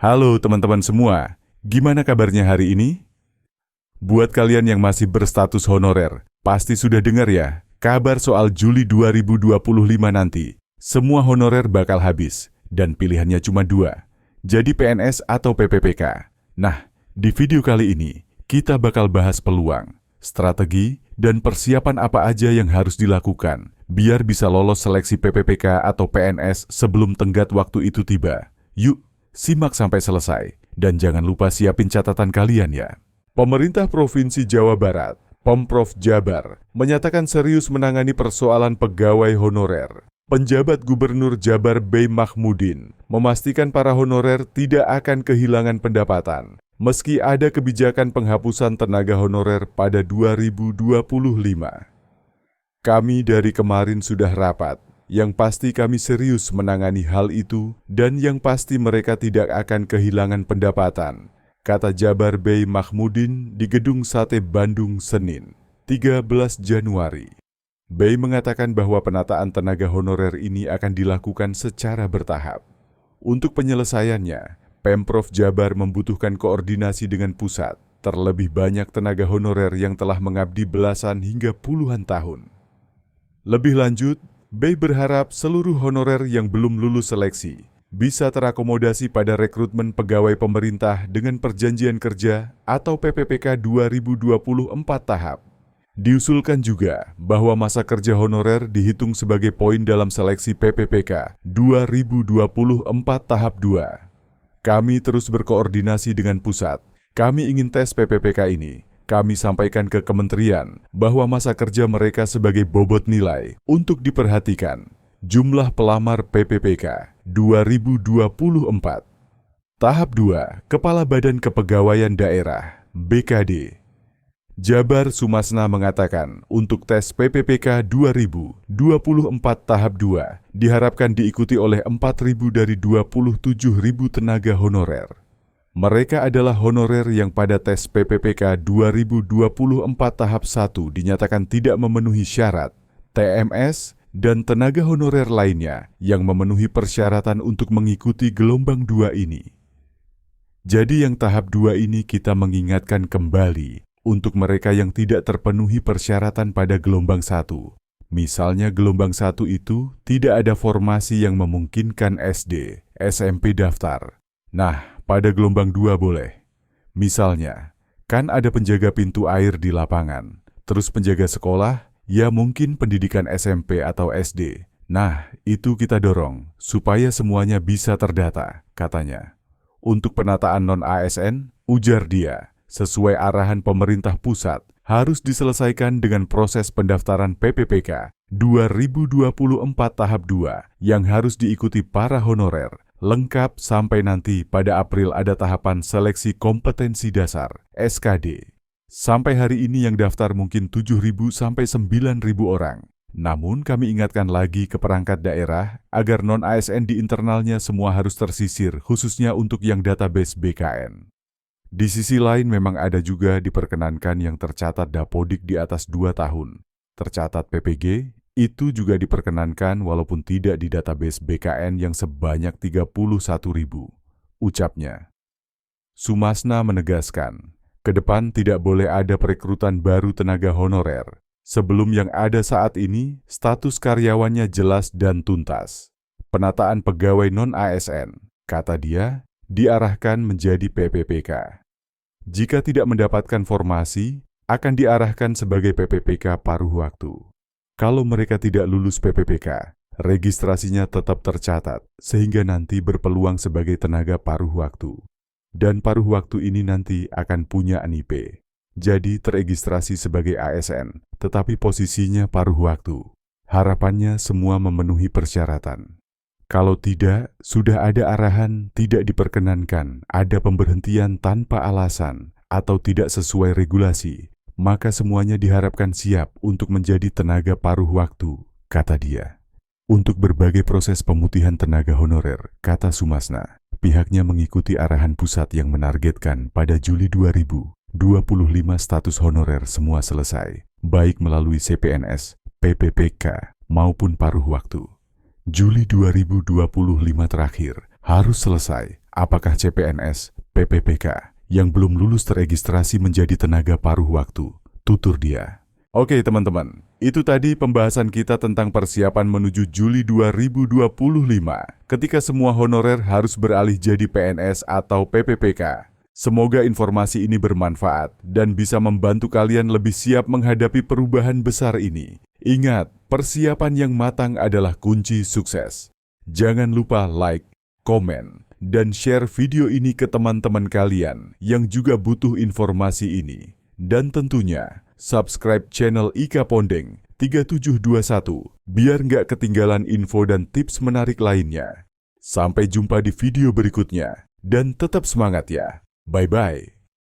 Halo teman-teman semua, gimana kabarnya hari ini? Buat kalian yang masih berstatus honorer, pasti sudah dengar ya, kabar soal Juli 2025 nanti. Semua honorer bakal habis, dan pilihannya cuma dua, jadi PNS atau PPPK. Nah, di video kali ini, kita bakal bahas peluang, strategi, dan persiapan apa aja yang harus dilakukan, biar bisa lolos seleksi PPPK atau PNS sebelum tenggat waktu itu tiba. Yuk, simak sampai selesai, dan jangan lupa siapin catatan kalian ya. Pemerintah Provinsi Jawa Barat, Pemprov Jabar, menyatakan serius menangani persoalan pegawai honorer. Penjabat Gubernur Jabar B. Mahmudin memastikan para honorer tidak akan kehilangan pendapatan, meski ada kebijakan penghapusan tenaga honorer pada 2025. Kami dari kemarin sudah rapat. Yang pasti kami serius menangani hal itu dan yang pasti mereka tidak akan kehilangan pendapatan, kata Jabar B. Mahmudin di Gedung Sate Bandung Senin, 13 Januari. B. mengatakan bahwa penataan tenaga honorer ini akan dilakukan secara bertahap. Untuk penyelesaiannya, Pemprov Jabar membutuhkan koordinasi dengan pusat, terlebih banyak tenaga honorer yang telah mengabdi belasan hingga puluhan tahun. Lebih lanjut, B. berharap seluruh honorer yang belum lulus seleksi bisa terakomodasi pada rekrutmen pegawai pemerintah dengan perjanjian kerja atau PPPK 2024 tahap. Diusulkan juga bahwa masa kerja honorer dihitung sebagai poin dalam seleksi PPPK 2024 tahap 2. Kami terus berkoordinasi dengan pusat. Kami ingin tes PPPK ini. Kami sampaikan ke kementerian bahwa masa kerja mereka sebagai bobot nilai untuk diperhatikan. Jumlah pelamar PPPK 2024. Tahap 2, Kepala Badan Kepegawaian Daerah, BKD. Jabar Sumasna mengatakan untuk tes PPPK 2024 tahap 2 diharapkan diikuti oleh 4.000 dari 27.000 tenaga honorer. Mereka adalah honorer yang pada tes PPPK 2024 tahap 1 dinyatakan tidak memenuhi syarat, TMS, dan tenaga honorer lainnya yang memenuhi persyaratan untuk mengikuti gelombang 2 ini. Jadi yang tahap 2 ini kita mengingatkan kembali untuk mereka yang tidak terpenuhi persyaratan pada gelombang 1. Misalnya gelombang 1 itu tidak ada formasi yang memungkinkan SD, SMP daftar. Nah, pada gelombang 2 boleh. Misalnya, kan ada penjaga pintu air di lapangan, terus penjaga sekolah, ya mungkin pendidikan SMP atau SD. Nah, itu kita dorong, supaya semuanya bisa terdata, katanya. Untuk penataan non-ASN, ujar dia, sesuai arahan pemerintah pusat, harus diselesaikan dengan proses pendaftaran PPPK 2024 tahap 2 yang harus diikuti para honorer. Lengkap sampai nanti pada April ada tahapan seleksi kompetensi dasar, SKD. Sampai hari ini yang daftar mungkin 7.000 sampai 9.000 orang. Namun kami ingatkan lagi ke perangkat daerah agar non-ASN di internalnya semua harus tersisir khususnya untuk yang database BKN. Di sisi lain memang ada juga diperkenankan yang tercatat Dapodik di atas 2 tahun. Tercatat PPG, itu juga diperkenankan walaupun tidak di database BKN yang sebanyak 31.000, ucapnya. Sumasna menegaskan, ke depan tidak boleh ada perekrutan baru tenaga honorer. Sebelum yang ada saat ini, status karyawannya jelas dan tuntas. Penataan pegawai non-ASN, kata dia, diarahkan menjadi PPPK. Jika tidak mendapatkan formasi, akan diarahkan sebagai PPPK paruh waktu. Kalau mereka tidak lulus PPPK, registrasinya tetap tercatat, sehingga nanti berpeluang sebagai tenaga paruh waktu. Dan paruh waktu ini nanti akan punya NIP. Jadi teregistrasi sebagai ASN, tetapi posisinya paruh waktu. Harapannya semua memenuhi persyaratan. Kalau tidak, sudah ada arahan tidak diperkenankan, ada pemberhentian tanpa alasan, atau tidak sesuai regulasi, maka semuanya diharapkan siap untuk menjadi tenaga paruh waktu, kata dia. Untuk berbagai proses pemutihan tenaga honorer, kata Sumasna, pihaknya mengikuti arahan pusat yang menargetkan pada Juli 2025 status honorer semua selesai, baik melalui CPNS, PPPK, maupun paruh waktu. Juli 2025 terakhir harus selesai Apakah CPNS, PPPK yang belum lulus teregistrasi menjadi tenaga paruh waktu? Tutur dia. Oke teman-teman, itu tadi pembahasan kita tentang persiapan menuju Juli 2025 ketika semua honorer harus beralih jadi PNS atau PPPK. Semoga informasi ini bermanfaat dan bisa membantu kalian lebih siap menghadapi perubahan besar ini. Ingat, persiapan yang matang adalah kunci sukses. Jangan lupa like, komen, dan share video ini ke teman-teman kalian yang juga butuh informasi ini. Dan tentunya, subscribe channel Ika Pondeng 3721 biar nggak ketinggalan info dan tips menarik lainnya. Sampai jumpa di video berikutnya, dan tetap semangat ya. Bye-bye.